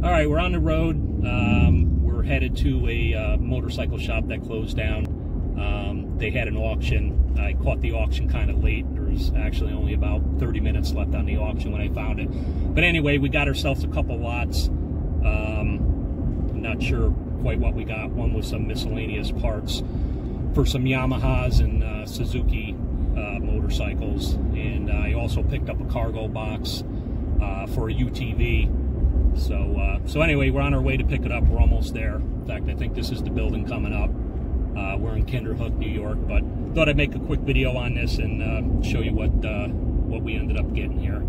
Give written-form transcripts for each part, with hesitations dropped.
All right, we're on the road. We're headed to a motorcycle shop that closed down. They had an auction. I caught the auction kind of late. There was actually only about 30 minutes left on the auction when I found it. But anyway, we got ourselves a couple lots. I'm not sure quite what we got. One was some miscellaneous parts for some Yamahas and Suzuki motorcycles. And I also picked up a cargo box for a UTV. So anyway, we're on our way to pick it up. We're almost there. In fact, I think this is the building coming up. We're in Kinderhook, New York, but thought I'd make a quick video on this and show you what we ended up getting here.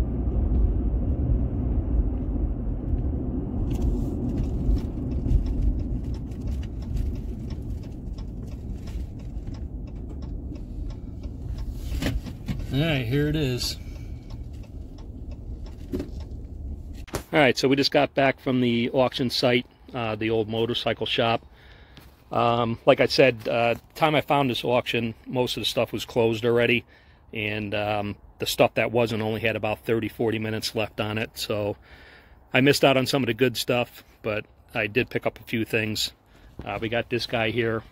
All right, here it is. All right, so we just got back from the auction site, the old motorcycle shop. Like I said, time I found this auction, most of the stuff was closed already, and the stuff that wasn't only had about 30-40 minutes left on it, so I missed out on some of the good stuff, but I did pick up a few things. We got this guy here.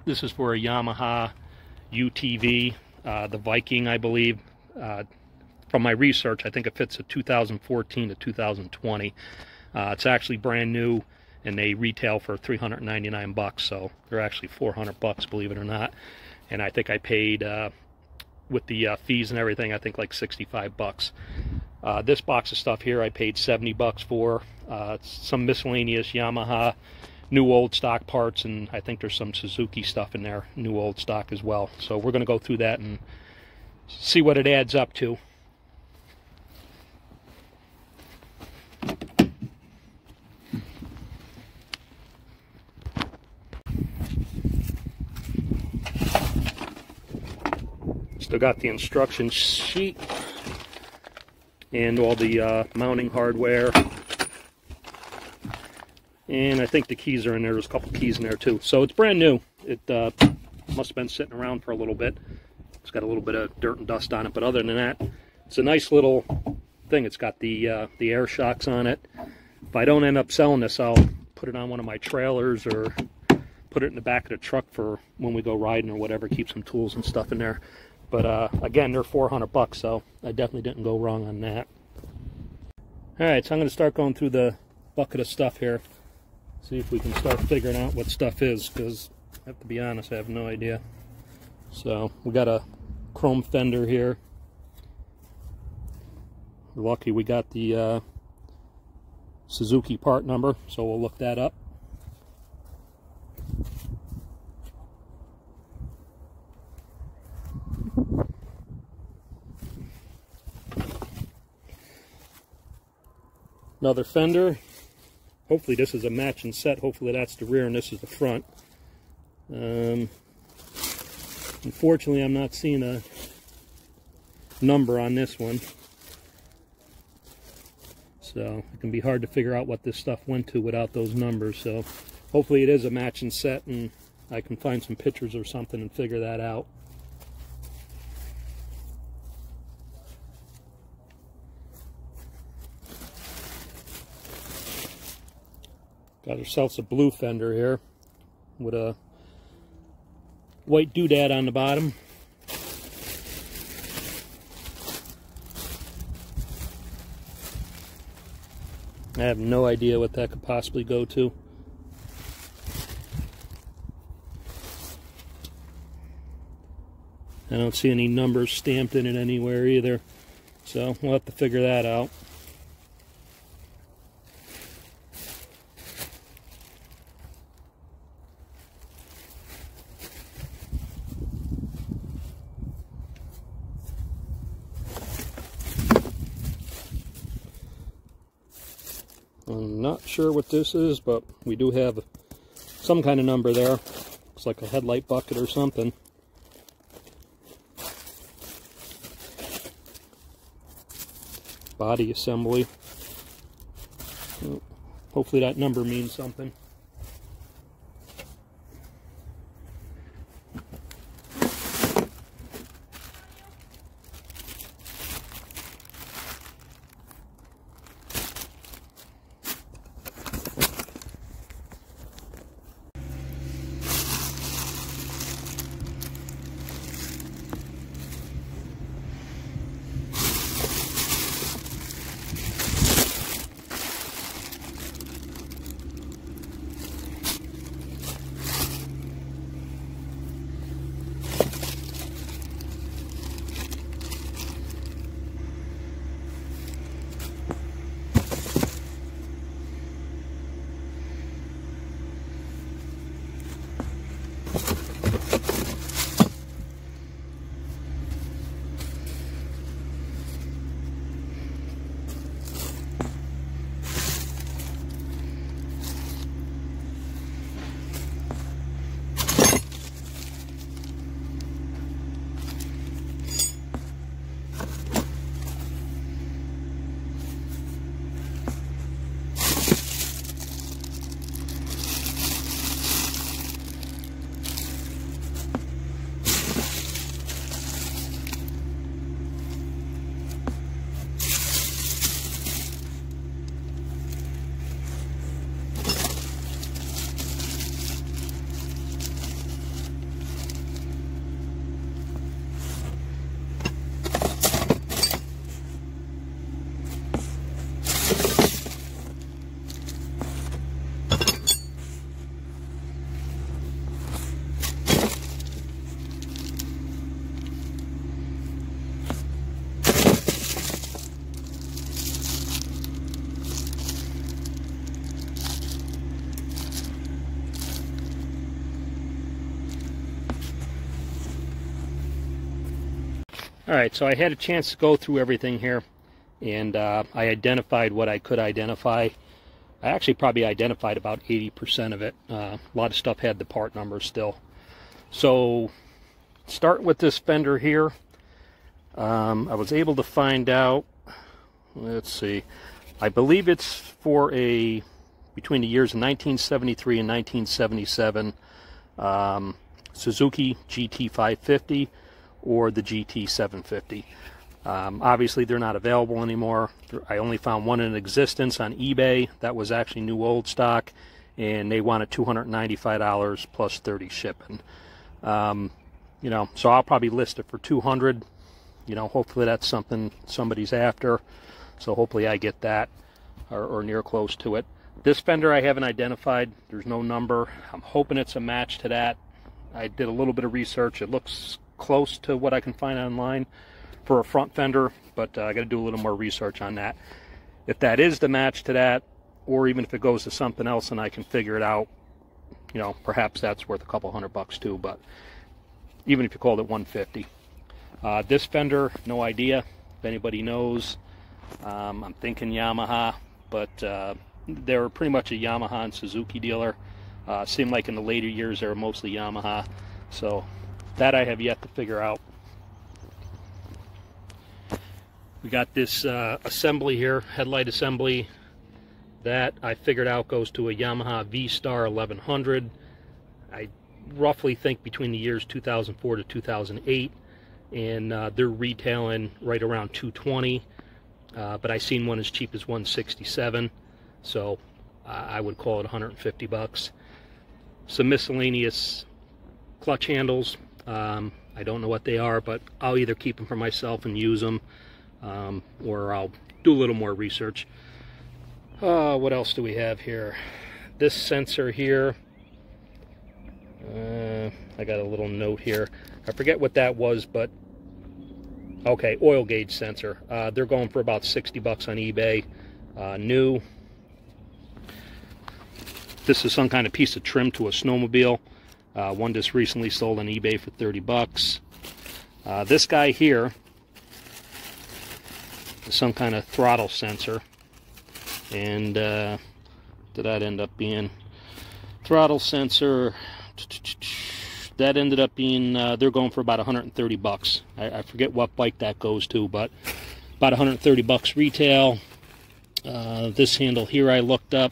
This is for a Yamaha UTV, the Viking, I believe. From my research, I think it fits a 2014 to 2020. It's actually brand new, and they retail for $399, so they're actually $400, believe it or not. And I think I paid, with the fees and everything, I think like $65. This box of stuff here I paid $70 for. Some miscellaneous Yamaha new old stock parts, and I think there's some Suzuki stuff in there, new old stock as well. So we're going to go through that and see what it adds up to. Still got the instruction sheet and all the mounting hardware, and I think the keys are in there. There's a couple keys in there too, so it's brand new. It must have been sitting around for a little bit. It's got a little bit of dirt and dust on it, but other than that, it's a nice little thing. It's got the air shocks on it. If I don't end up selling this, I'll put it on one of my trailers or put it in the back of the truck for when we go riding or whatever. Keep some tools and stuff in there. But again, they're $400, so I definitely didn't go wrong on that. All right, so I'm going to start going through the bucket of stuff here. See if we can start figuring out what stuff is, because I have to be honest, I have no idea. So we got a chrome fender here. We're lucky we got the Suzuki part number, so we'll look that up. Another fender. Hopefully this is a matching set. Hopefully that's the rear and this is the front. Unfortunately, I'm not seeing a number on this one, so it can be hard to figure out what this stuff went to without those numbers. So hopefully it is a matching set and I can find some pictures or something and figure that out. Got ourselves a blue fender here with a white doodad on the bottom. I have no idea what that could possibly go to. I don't see any numbers stamped in it anywhere either, so we'll have to figure that out. I'm not sure what this is, but we do have some kind of number there. Looks like a headlight bucket or something. Body assembly. Hopefully that number means something. Alright, so I had a chance to go through everything here, and I identified what I could identify. I actually probably identified about 80% of it. A lot of stuff had the part numbers still. So, start with this fender here. I was able to find out, let's see, I believe it's for between the years of 1973 and 1977, Suzuki GT550 or the GT750. Obviously they're not available anymore. I only found one in existence on eBay that was actually new old stock, and they wanted $295 plus 30 shipping. You know, so I'll probably list it for $200. You know, hopefully that's something somebody's after, so hopefully I get that or near close to it. This fender I haven't identified. There's no number. I'm hoping it's a match to that. I did a little bit of research. It looks close to what I can find online for a front fender, but I got to do a little more research on that. If that is the match to that, or even if it goes to something else and I can figure it out, you know, perhaps that's worth a couple $100 too. But even if you called it 150, this fender, no idea if anybody knows. I'm thinking Yamaha, but they're pretty much a Yamaha and Suzuki dealer. Seemed like in the later years they were mostly Yamaha, so that I have yet to figure out. We got this assembly here, headlight assembly, that I figured out goes to a Yamaha V-Star 1100. I roughly think between the years 2004 to 2008, and they're retailing right around $220, but I seen one as cheap as $167, so I would call it $150. Some miscellaneous clutch handles. I don't know what they are, but I'll either keep them for myself and use them, or I'll do a little more research. What else do we have here? This sensor here, I got a little note here. I forget what that was, but okay, oil gauge sensor. They're going for about $60 on eBay, new. This is some kind of piece of trim to a snowmobile. One just recently sold on eBay for $30. This guy here is some kind of throttle sensor, and did that end up being throttle sensor? That ended up being they're going for about $130. I forget what bike that goes to, but about $130 retail. This handle here I looked up.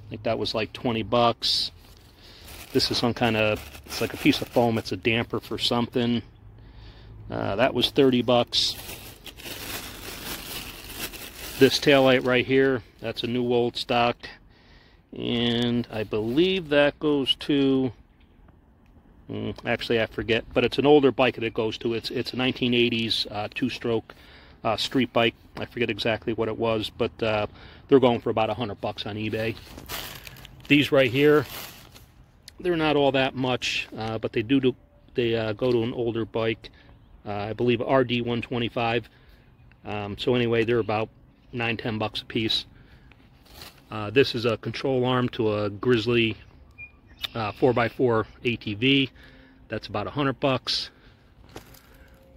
I think that was like $20. This is some kind of, it's like a piece of foam. It's a damper for something. That was $30. This taillight right here, that's a new old stock, and I believe that goes to, actually I forget, but it's an older bike that it goes to. It's a 1980s two-stroke street bike. I forget exactly what it was, but they're going for about $100 on eBay. These right here, they're not all that much, but they go to an older bike. I believe RD 125. So anyway, they're about $9-10 a piece. This is a control arm to a Grizzly 4x4 ATV. That's about $100.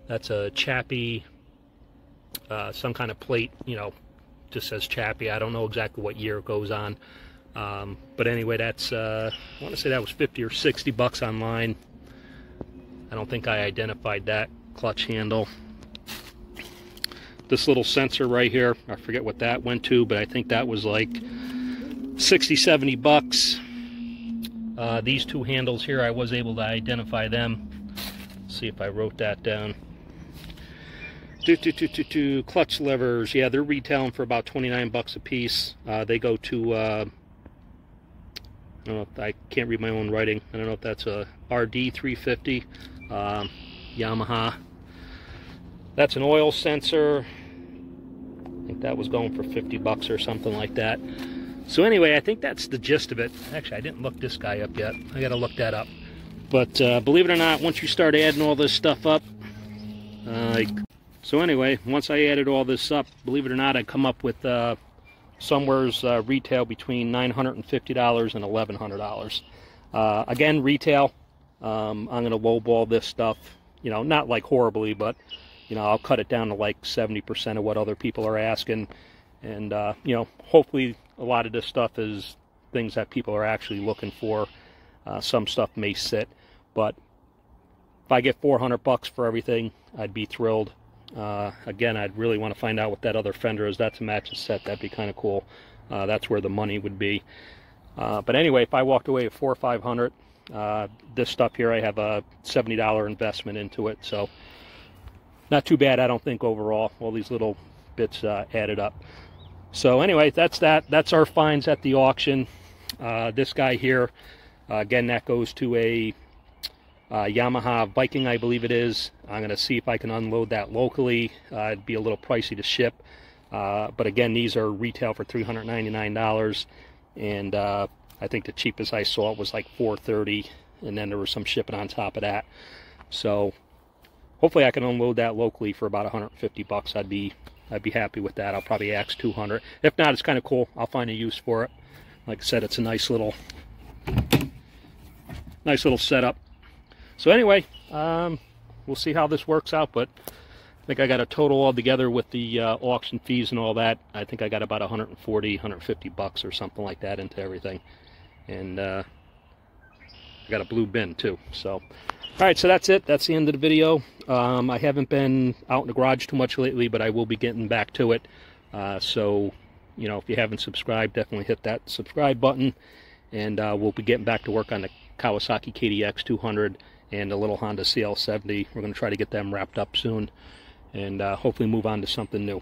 That's a Chappie, some kind of plate, you know, just says Chappie. I don't know exactly what year it goes on. But anyway, that's, I want to say that was $50 or $60 online. I don't think I identified that clutch handle. This little sensor right here, I forget what that went to, but I think that was like $60-70. These two handles here, I was able to identify them. Let's see if I wrote that down. Clutch levers, yeah, they're retailing for about $29 a piece. They go to, I don't know, I can't read my own writing. I don't know if that's a RD 350, Yamaha. That's an oil sensor. I think that was going for $50 or something like that. So anyway, I think that's the gist of it. Actually, I didn't look this guy up yet. I got to look that up. But believe it or not, once you start adding all this stuff up, so anyway, once I added all this up, believe it or not, I come up with somewhere's retail between $950 and $1,100. Again, retail. I'm going to lowball this stuff. You know, not like horribly, but you know, I'll cut it down to like 70% of what other people are asking. And, you know, hopefully a lot of this stuff is things that people are actually looking for. Some stuff may sit, but if I get $400 for everything, I'd be thrilled. Again, I'd really want to find out what that other fender is. That's a matching set. That'd be kind of cool. That's where the money would be. But anyway, if I walked away with $400 or $500, this stuff here, I have a $70 investment into it. So not too bad, I don't think, overall. All these little bits added up. So anyway, that's that. That's our finds at the auction. This guy here, again, that goes to a Yamaha Viking, I believe it is. I'm going to see if I can unload that locally. It'd be a little pricey to ship. But again, these are retail for $399. And I think the cheapest I saw it was like $430. And then there was some shipping on top of that. So hopefully I can unload that locally for about $150. I'd be happy with that. I'll probably ask $200. If not, it's kind of cool. I'll find a use for it. Like I said, it's a nice little setup. So anyway, we'll see how this works out, but I think I got a total altogether with the auction fees and all that. I think I got about $140, $150 or something like that into everything. And I got a blue bin too. So, all right, so that's it. That's the end of the video. I haven't been out in the garage too much lately, but I will be getting back to it. So, you know, if you haven't subscribed, definitely hit that subscribe button. And we'll be getting back to work on the Kawasaki KDX 200 and a little Honda CL70. We're going to try to get them wrapped up soon and hopefully move on to something new.